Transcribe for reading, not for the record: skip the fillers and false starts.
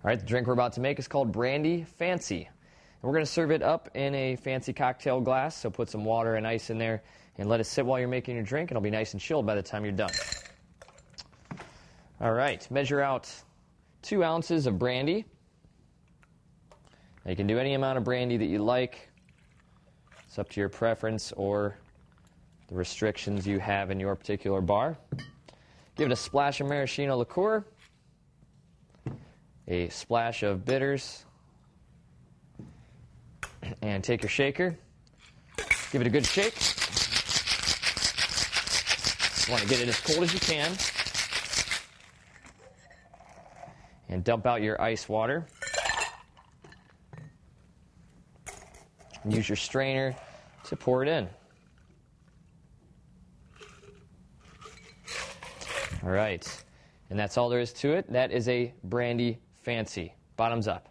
All right, the drink we're about to make is called Brandy Fancy. And we're going to serve it up in a fancy cocktail glass, so put some water and ice in there and let it sit while you're making your drink, and it'll be nice and chilled by the time you're done. All right, measure out 2 ounces of brandy. Now you can do any amount of brandy that you like. It's up to your preference or the restrictions you have in your particular bar. Give it a splash of maraschino liqueur, a splash of bitters, and take your shaker. Give it a good shake. You want to get it as cold as you can. And dump out your ice water. And use your strainer to pour it in. All right. And that's all there is to it. That is a Brandy Fancy. Bottoms up.